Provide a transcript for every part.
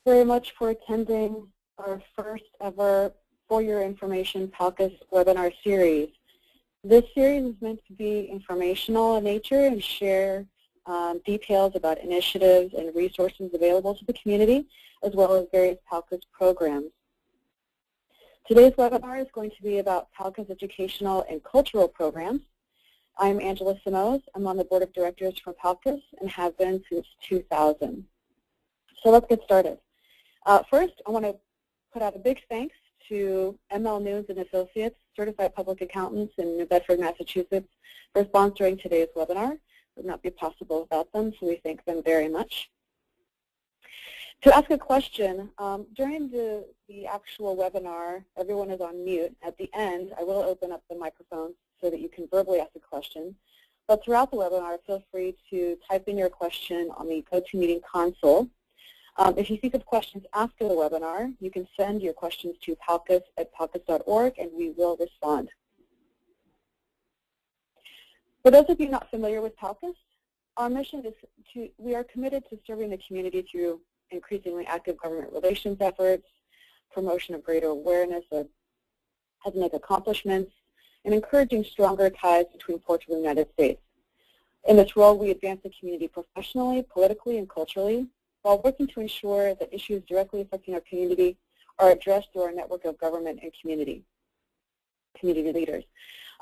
very much for attending our first ever For Your Information PALCUS webinar series. This series is meant to be informational in nature and share details about initiatives and resources available to the community, as well as various PALCUS programs. Today's webinar is going to be about PALCUS educational and cultural programs. I'm Angela Simoes. I'm on the board of directors for PALCUS and have been since 2000. So let's get started. First, I want to put out a big thanks to ML News and Associates, Certified Public Accountants in New Bedford, Massachusetts, for sponsoring today's webinar. It would not be possible without them, so we thank them very much. To ask a question, during the actual webinar, everyone is on mute. At the end, I will open up the microphone so that you can verbally ask a question. But throughout the webinar, feel free to type in your question on the GoToMeeting console. If you think of questions after the webinar, you can send your questions to palcus@palcus.org and we will respond. For those of you not familiar with PALCUS, our mission is we are committed to serving the community through increasingly active government relations efforts, promotion of greater awareness of ethnic accomplishments, and encouraging stronger ties between Portugal and the United States. In this role, we advance the community professionally, politically, and culturally, while working to ensure that issues directly affecting our community are addressed through our network of government and community leaders.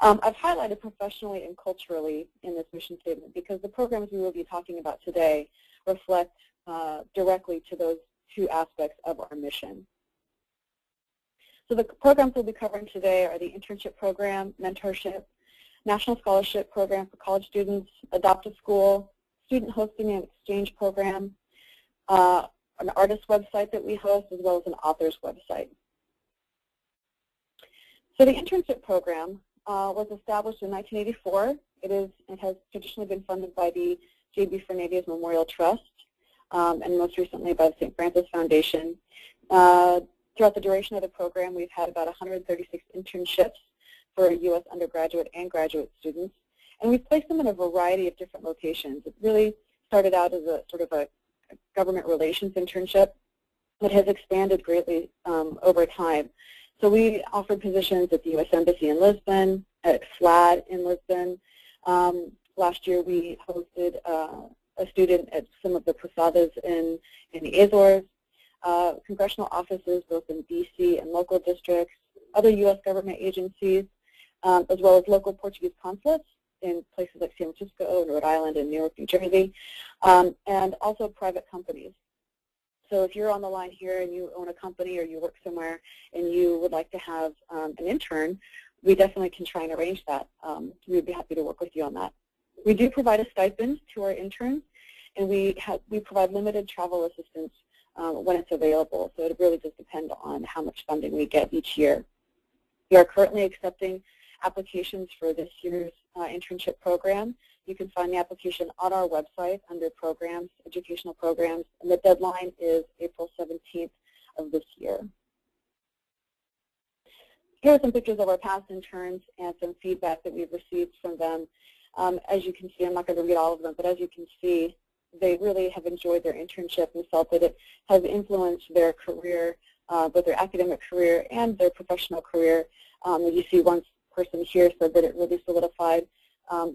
I've highlighted professionally and culturally in this mission statement because the programs we will be talking about today reflect directly to those two aspects of our mission. So the programs we'll be covering today are the Internship Program, Mentorship, National Scholarship Program for college students, Adopt a School, Student Hosting and Exchange Program, an artist website that we host, as well as an author's website. So the Internship Program was established in 1984. It has traditionally been funded by the J.B. Fernandez Memorial Trust and most recently by the St. Francis Foundation. Throughout the duration of the program, we've had about 136 internships for U.S. undergraduate and graduate students, and we've placed them in a variety of different locations. It really started out as a sort of a government relations internship that has expanded greatly over time. So we offered positions at the U.S. Embassy in Lisbon, at FLAD in Lisbon. Last year we hosted a student at some of the posadas in the Azores, congressional offices both in D.C. and local districts, other U.S. government agencies, as well as local Portuguese consulates in places like San Francisco, Rhode Island, and New York, New Jersey, and also private companies. So if you're on the line here and you own a company or you work somewhere and you would like to have an intern, we definitely can try and arrange that. We'd be happy to work with you on that. We do provide a stipend to our interns, and we provide limited travel assistance when it's available. So it really does depend on how much funding we get each year. We are currently accepting applications for this year's internship program. You can find the application on our website under programs, educational programs, and the deadline is April 17th of this year. Here are some pictures of our past interns and some feedback that we've received from them. As you can see, I'm not going to read all of them, but as you can see, they really have enjoyed their internship and felt that it has influenced their career, both their academic career and their professional career. As you see, one person here said that it really solidified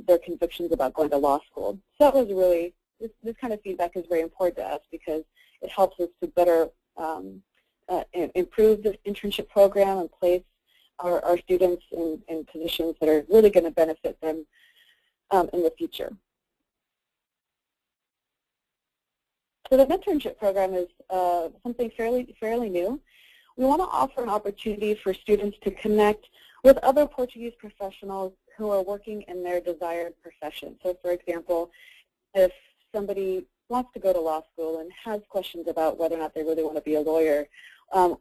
their convictions about going to law school. So that was really, this kind of feedback is very important to us because it helps us to better improve the internship program and place our students in positions that are really going to benefit them in the future. So the mentorship program is something fairly new. We want to offer an opportunity for students to connect with other Portuguese professionals who are working in their desired profession. So for example, if somebody wants to go to law school and has questions about whether or not they really want to be a lawyer,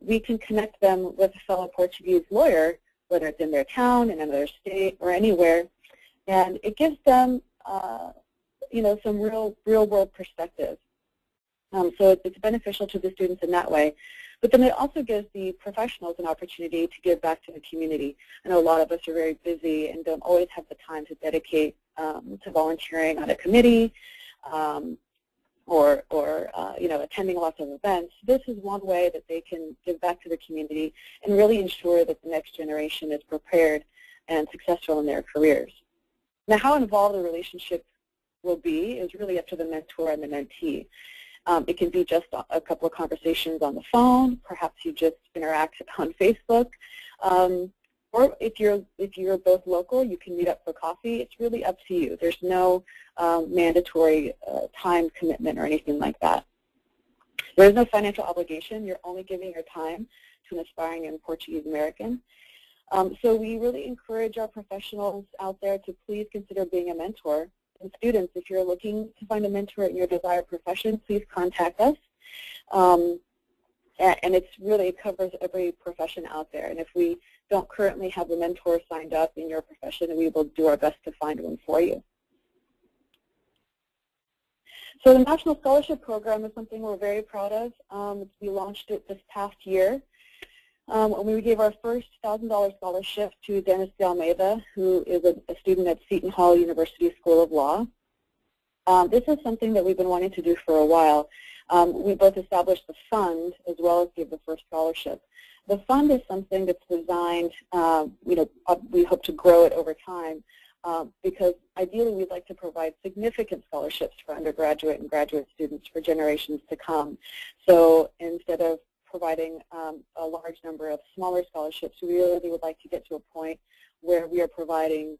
we can connect them with a fellow Portuguese lawyer, whether it's in their town, in another state, or anywhere, and it gives them some real-world perspective. So it's beneficial to the students in that way. But then it also gives the professionals an opportunity to give back to the community. I know a lot of us are very busy and don't always have the time to dedicate to volunteering on a committee attending lots of events, this is one way that they can give back to the community and really ensure that the next generation is prepared and successful in their careers. Now, how involved the relationship will be is really up to the mentor and the mentee. It can be just a couple of conversations on the phone. Perhaps you just interact on Facebook. Or if you're both local, you can meet up for coffee. It's really up to you. There's no mandatory time commitment or anything like that. There is no financial obligation. You're only giving your time to an aspiring young Portuguese-American. So we really encourage our professionals out there to please consider being a mentor. And students, if you're looking to find a mentor in your desired profession, please contact us. And it covers every profession out there. And if we don't currently have a mentor signed up in your profession, we will do our best to find one for you. So the National Scholarship Program is something we're very proud of. We launched it this past year. We gave our first $1,000 scholarship to Dennis de Almeida, who is a student at Seton Hall University School of Law. This is something that we've been wanting to do for a while. We both established the fund as well as gave the first scholarship. The fund is something that's designed, we hope to grow it over time because ideally we'd like to provide significant scholarships for undergraduate and graduate students for generations to come. So instead of providing a large number of smaller scholarships, we really would like to get to a point where we are providing,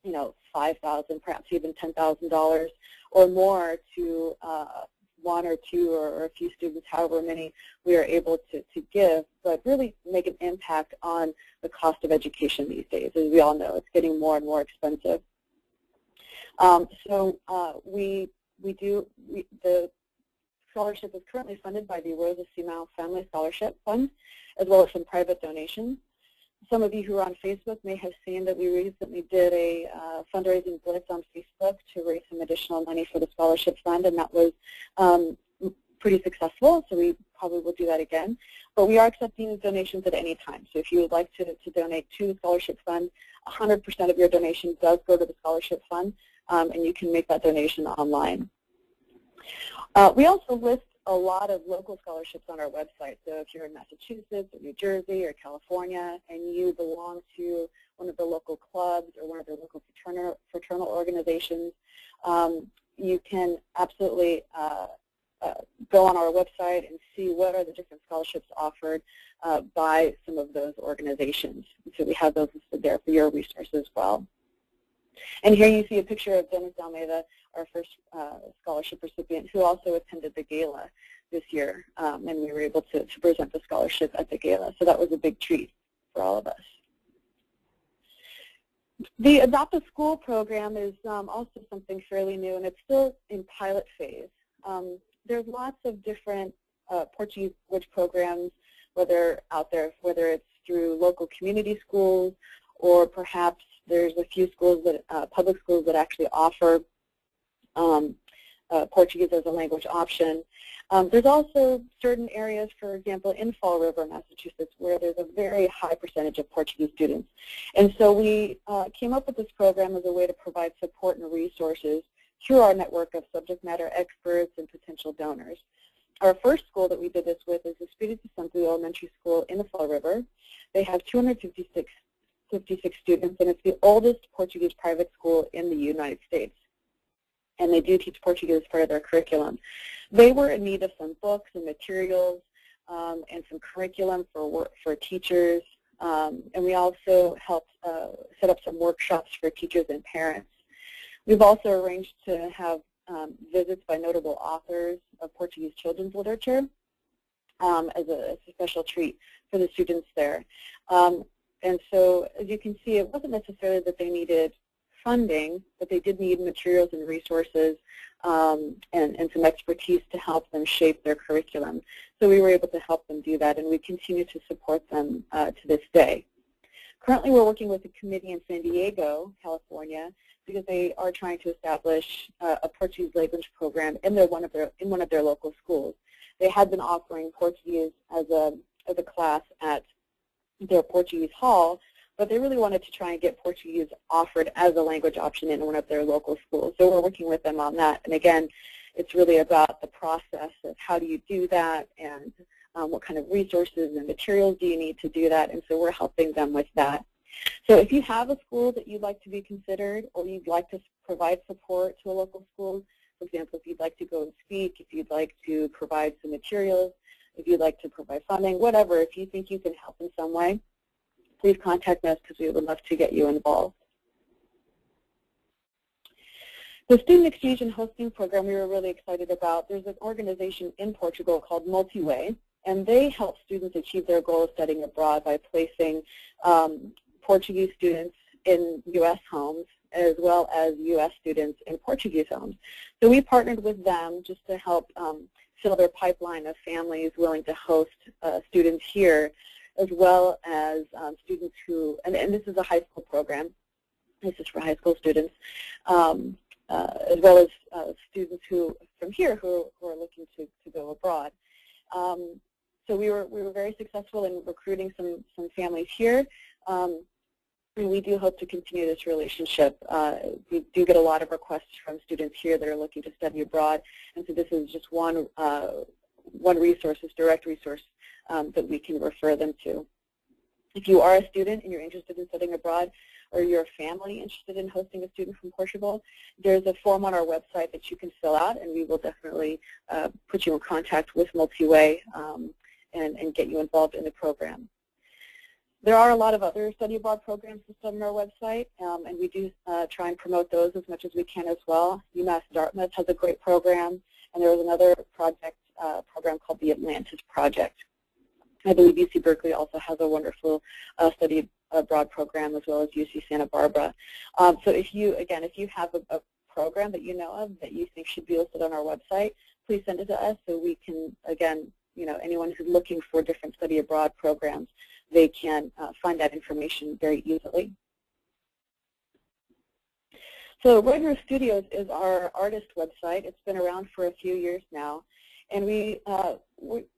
$5,000, perhaps even $10,000 or more to one or two or a few students, however many we are able to give, but really make an impact on the cost of education these days. As we all know, it's getting more and more expensive. The scholarship is currently funded by the Rosa Simão Family Scholarship Fund, as well as some private donations. Some of you who are on Facebook may have seen that we recently did a fundraising blitz on Facebook to raise some additional money for the scholarship fund, and that was pretty successful, so we probably will do that again. But we are accepting donations at any time. So if you would like to donate to the scholarship fund, 100% of your donation does go to the scholarship fund, and you can make that donation online. We also list a lot of local scholarships on our website. So if you're in Massachusetts or New Jersey or California and you belong to one of the local clubs or one of the local fraternal organizations, you can absolutely go on our website and see what are the different scholarships offered by some of those organizations. So we have those listed there for your resource as well. And here you see a picture of Dennis de Almeida, our first scholarship recipient, who also attended the gala this year, and we were able to present the scholarship at the gala. So that was a big treat for all of us. The Adopt a School program is also something fairly new, and it's still in pilot phase. There's lots of different Portuguese language programs, whether it's through local community schools, or perhaps there's a few schools that public schools that actually offer Portuguese as a language option. There's also certain areas, for example, in Fall River, Massachusetts, where there's a very high percentage of Portuguese students. And so we came up with this program as a way to provide support and resources through our network of subject matter experts and potential donors. Our first school that we did this with is the Espírito Santo Elementary School in the Fall River. They have 256 students, and it's the oldest Portuguese private school in the United States. And they do teach Portuguese as part of their curriculum. They were in need of some books and materials and some curriculum for teachers, and we also helped set up some workshops for teachers and parents. We've also arranged to have visits by notable authors of Portuguese children's literature as a special treat for the students there. And so, as you can see, it wasn't necessarily that they needed funding, but they did need materials and resources and some expertise to help them shape their curriculum. So we were able to help them do that, and we continue to support them to this day. Currently, we're working with a committee in San Diego, California, because they are trying to establish a Portuguese language program in one of their local schools. They had been offering Portuguese as a class at their Portuguese hall, but they really wanted to try and get Portuguese offered as a language option in one of their local schools. So we're working with them on that. And again, It's really about the process of how do you do that, and what kind of resources and materials do you need to do that, and so we're helping them with that. So if you have a school that you'd like to be considered, or you'd like to provide support to a local school, for example, if you'd like to go and speak, if you'd like to provide some materials, if you'd like to provide funding, whatever, if you think you can help in some way, please contact us because we would love to get you involved. The Student Exchange and Hosting Program we were really excited about. There's an organization in Portugal called Multiway, and they help students achieve their goal of studying abroad by placing Portuguese students in U.S. homes as well as U.S. students in Portuguese homes. So we partnered with them just to help fill their pipeline of families willing to host students here, as well as students who, and this is a high school program, this is for high school students, as well as students who from here who are looking to go abroad. So we were very successful in recruiting some families here, and we do hope to continue this relationship. We do get a lot of requests from students here that are looking to study abroad, and so this is just one resource, this direct resource that we can refer them to. If you are a student and you're interested in studying abroad, or you're a family interested in hosting a student from Portugal, there's a form on our website that you can fill out, and we will definitely put you in contact with Multiway and get you involved in the program. There are a lot of other study abroad programs listed on our website, and we do try and promote those as much as we can as well. UMass Dartmouth has a great program, and there was another program called the Atlantis Project. I believe UC Berkeley also has a wonderful study abroad program, as well as UC Santa Barbara. So if you have a program that you know of that you think should be listed on our website, please send it to us so we can, again, anyone who's looking for different study abroad programs, they can find that information very easily. So Red Roof Studios is our artist website. It's been around for a few years now. And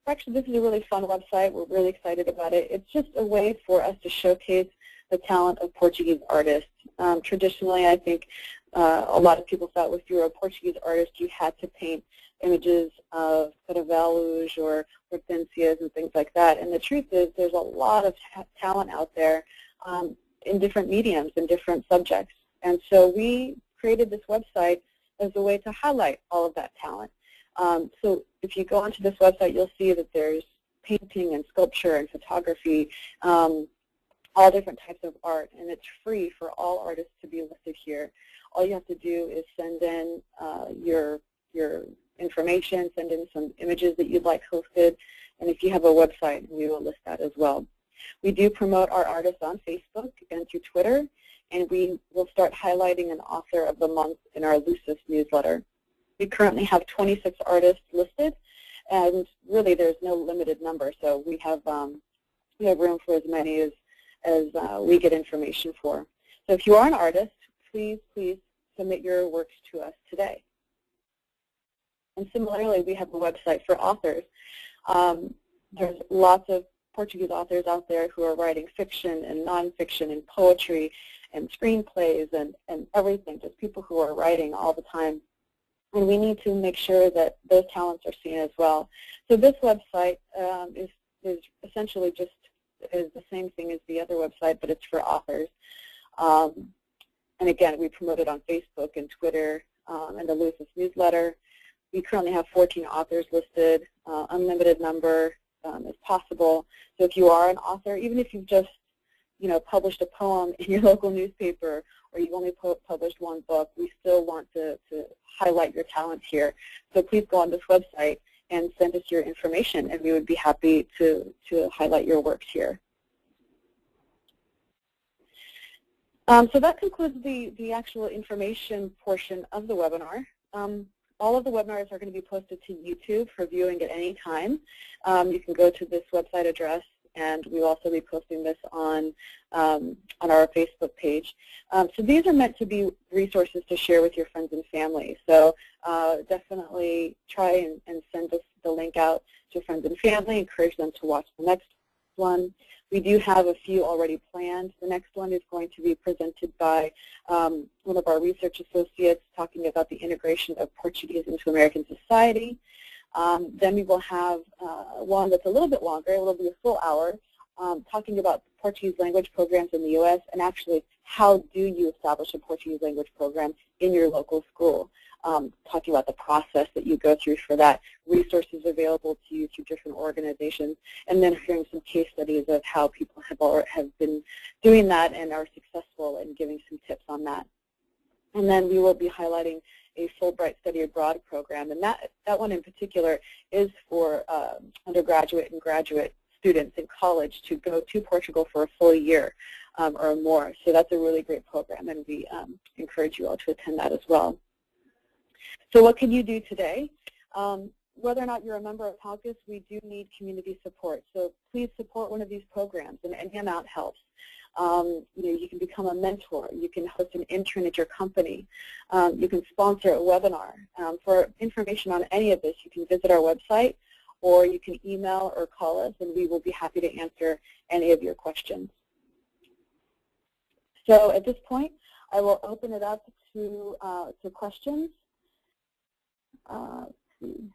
actually, this is a really fun website. We're really excited about it. It's just a way for us to showcase the talent of Portuguese artists. Traditionally, I think a lot of people thought if you were a Portuguese artist, you had to paint images of caravalos or hortensias and things like that. And the truth is, there's a lot of talent out there in different mediums and different subjects. And so we created this website as a way to highlight all of that talent. So if you go onto this website, you'll see that there's painting and sculpture and photography, all different types of art, and it's free for all artists to be listed here. All you have to do is send in your information, send in some images that you'd like hosted, and if you have a website, we will list that as well. We do promote our artists on Facebook and through Twitter, and we will start highlighting an author of the month in our Lucis newsletter. We currently have 26 artists listed, and really there's no limited number, so we have room for as many as we get information for. So if you are an artist, please submit your works to us today. And similarly, we have a website for authors. There's lots of Portuguese authors out there who are writing fiction and nonfiction and poetry and screenplays and everything, just people who are writing all the time. And we need to make sure that those talents are seen as well. So this website is essentially just the same thing as the other website, but it's for authors. And again, we promote it on Facebook and Twitter and the Lucis newsletter. We currently have 14 authors listed. Unlimited number is possible. So if you are an author, even if you've just published a poem in your local newspaper, or you've only published one book, we still want to highlight your talents here. So please go on this website and send us your information, and we would be happy to highlight your works here. So that concludes the actual information portion of the webinar. All of the webinars are going to be posted to YouTube for viewing at any time. You can go to this website address, and we'll also be posting this on our Facebook page. So these are meant to be resources to share with your friends and family. So definitely try and send the link out to friends and family. Encourage them to watch the next one. We do have a few already planned. The next one is going to be presented by one of our research associates talking about the integration of Portuguese into American society. Then we will have one that's a little bit longer, it will be a full hour, talking about Portuguese language programs in the U.S. and actually how do you establish a Portuguese language program in your local school. Talking about the process that you go through for that, resources available to you through different organizations, and then hearing some case studies of how people have been doing that and are successful and giving some tips on that. And then we will be highlighting a Fulbright Study Abroad program, and that one in particular is for undergraduate and graduate students in college to go to Portugal for a full year or more. So that's a really great program, and we encourage you all to attend that as well. So what can you do today? Whether or not you're a member of PALCUS, we do need community support. So please support one of these programs, and any amount helps. You can become a mentor. You can host an intern at your company. You can sponsor a webinar. For information on any of this, you can visit our website, or you can email or call us, and we will be happy to answer any of your questions. So at this point, I will open it up to questions. Let's see.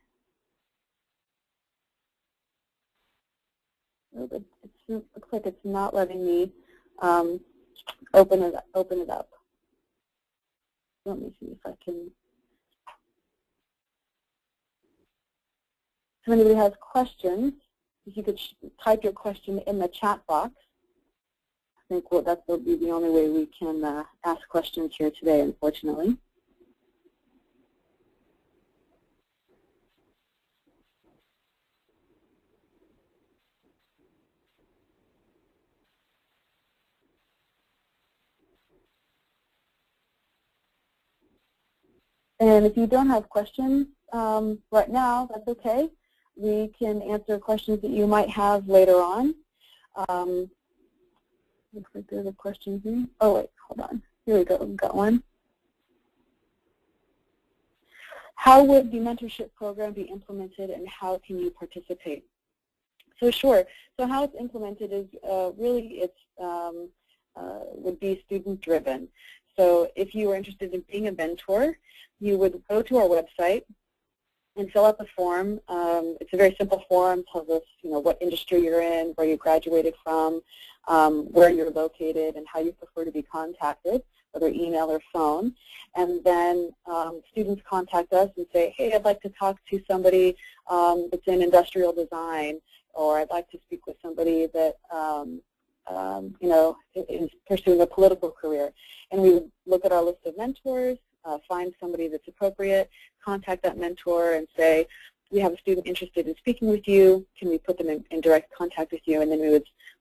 It looks like it's not letting me open it up. Let me see if I can. If anybody has questions, if you could type your question in the chat box. I think that will be the only way we can ask questions here today, unfortunately. And if you don't have questions right now, that's okay. We can answer questions that you might have later on. Looks like there's a question here. Oh, wait, hold on. Here we go. We've got one. How would the mentorship program be implemented, and how can you participate? So sure. So how it's implemented is really would be student-driven. So if you were interested in being a mentor, you would go to our website and fill out the form. It's a very simple form. Tells us, what industry you're in, where you graduated from, where you're located, and how you prefer to be contacted, whether email or phone. And then students contact us and say, hey, I'd like to talk to somebody that's in industrial design, or I'd like to speak with somebody that is pursuing a political career. And we would look at our list of mentors, find somebody that's appropriate, contact that mentor and say, we have a student interested in speaking with you. Can we put them in direct contact with you? And then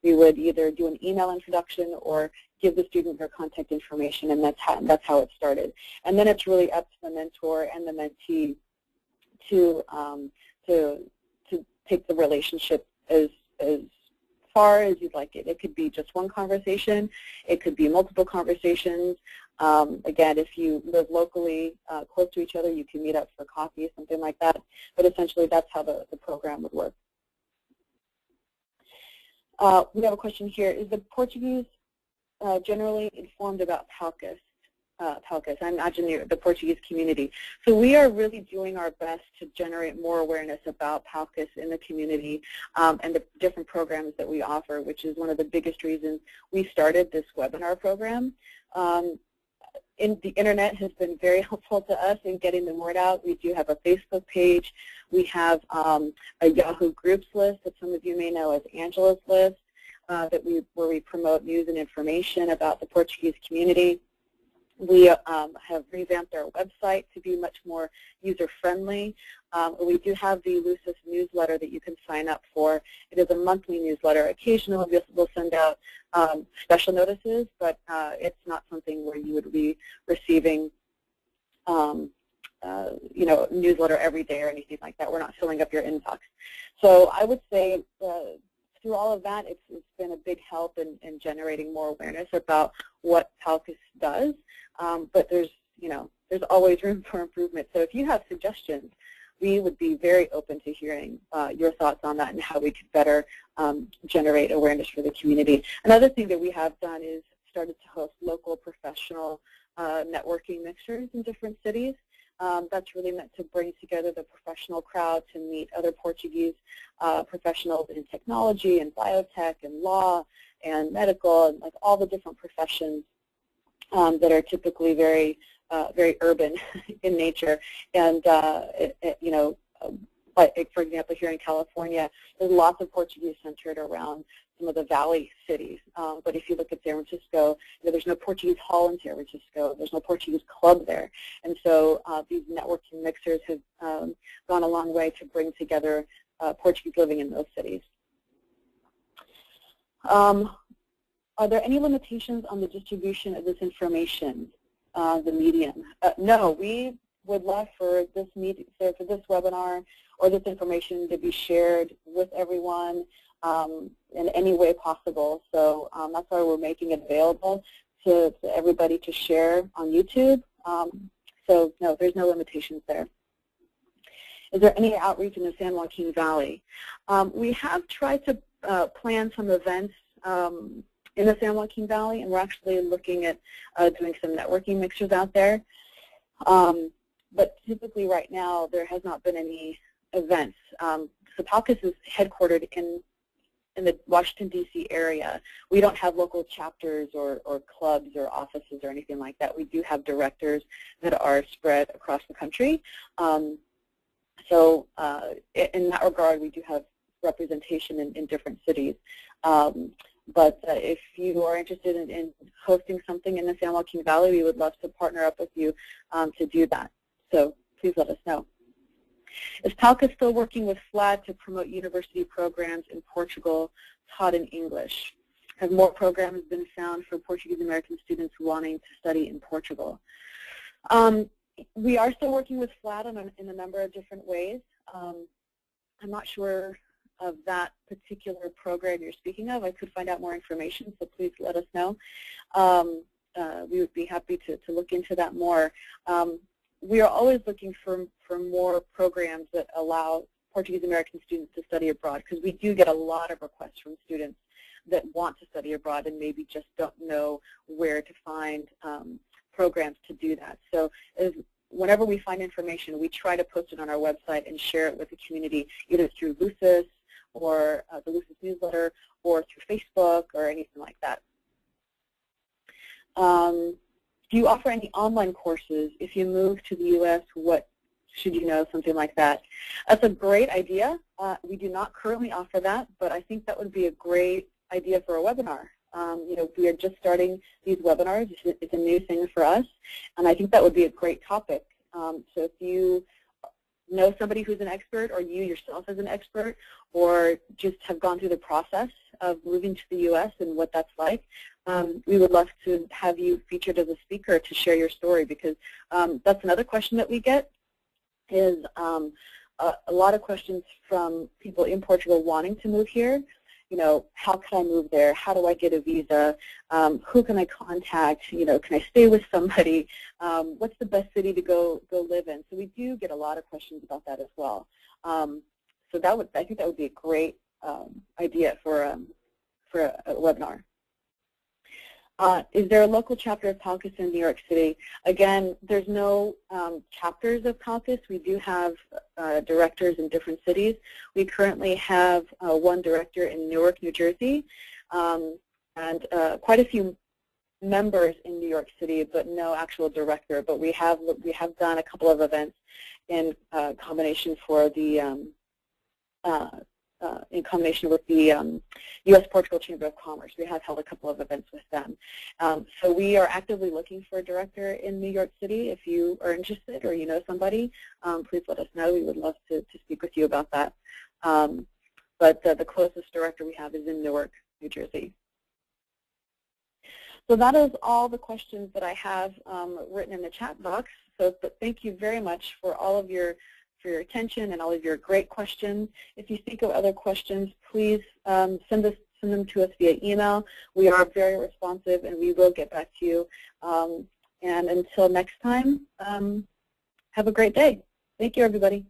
we would either do an email introduction or give the student their contact information, and that's how it started. And then it's really up to the mentor and the mentee to take the relationship as far as you'd like it. It could be just one conversation. It could be multiple conversations. Again, if you live locally close to each other, you can meet up for coffee, something like that. But essentially, that's how the program would work. We have a question here. Is the Portuguese generally informed about PALCUS? I imagine the Portuguese community. So we are really doing our best to generate more awareness about PALCUS in the community and the different programs that we offer, which is one of the biggest reasons we started this webinar program. The internet has been very helpful to us in getting the word out. We do have a Facebook page. We have a Yahoo Groups list that some of you may know as Angela's List, where we promote news and information about the Portuguese community. We have revamped our website to be much more user-friendly. We do have the Lucis newsletter that you can sign up for. It is a monthly newsletter. Occasionally we'll send out special notices, but it's not something where you would be receiving newsletter every day or anything like that. We're not filling up your inbox. So I would say through all of that, it's been a big help in generating more awareness about what PALCUS does. But there's always room for improvement. So if you have suggestions we would be very open to hearing your thoughts on that and how we could better generate awareness for the community. Another thing that we have done is started to host local professional networking mixers in different cities. That's really meant to bring together the professional crowd to meet other Portuguese professionals in technology and biotech and law and medical and like all the different professions that are typically very urban in nature. And you know, like for example, here in California, there's lots of Portuguese centered around some of the valley cities. But if you look at San Francisco, you know, there's no Portuguese hall in San Francisco. There's no Portuguese club there. And so these networking mixers have gone a long way to bring together Portuguese living in those cities. Are there any limitations on the distribution of this information, the medium? No, we would love for this webinar or this information to be shared with everyone in any way possible. So that's why we're making it available to everybody to share on YouTube. So no, there's no limitations there. Is there any outreach in the San Joaquin Valley? We have tried to plan some events in the San Joaquin Valley, and we're actually looking at doing some networking mixers out there. But typically right now, there has not been any events. So PALCUS is headquartered in the Washington, D.C. area. We don't have local chapters or clubs or offices or anything like that. We do have directors that are spread across the country. So in that regard, we do have representation in different cities. But if you are interested in hosting something in the San Joaquin Valley, we would love to partner up with you to do that. So please let us know. Is PALCUS still working with FLAD to promote university programs in Portugal taught in English? Have more programs been found for Portuguese-American students wanting to study in Portugal? We are still working with FLAD in a number of different ways. I'm not sure of that particular program you're speaking of. I could find out more information, so please let us know. We would be happy to look into that more. We are always looking for more programs that allow Portuguese-American students to study abroad, because we do get a lot of requests from students that want to study abroad and maybe just don't know where to find programs to do that. So whenever we find information, we try to post it on our website and share it with the community, either through Lucis or the Lucis newsletter or through Facebook or anything like that. Do you offer any online courses? If you move to the U.S., what should you know, something like that? That's a great idea. We do not currently offer that, but I think that would be a great idea for a webinar. You know, we are just starting these webinars. It's a new thing for us, and I think that would be a great topic. So if you know somebody who's an expert, or you yourself as an expert, or just have gone through the process of moving to the U.S. and what that's like, we would love to have you featured as a speaker to share your story, because that's another question that we get is a lot of questions from people in Portugal wanting to move here. You know, how can I move there? How do I get a visa? Who can I contact? You know, can I stay with somebody? What's the best city to go live in? So we do get a lot of questions about that as well. So I think that would be a great idea for a webinar. Is there a local chapter of PALCUS in New York City? Again, there's no chapters of PALCUS. We do have directors in different cities. We currently have one director in Newark, New Jersey, and quite a few members in New York City, but no actual director. But we have done a couple of events in combination for the in combination with the U.S.-Portugal Chamber of Commerce. We have held a couple of events with them. So we are actively looking for a director in New York City. If you are interested or you know somebody, please let us know. We would love to speak with you about that. But the closest director we have is in Newark, New Jersey. So that is all the questions that I have written in the chat box. So thank you very much for all of your attention and all of your great questions. If you think of other questions, please send them to us via email. We are very responsive, and we will get back to you. And until next time, have a great day. Thank you, everybody.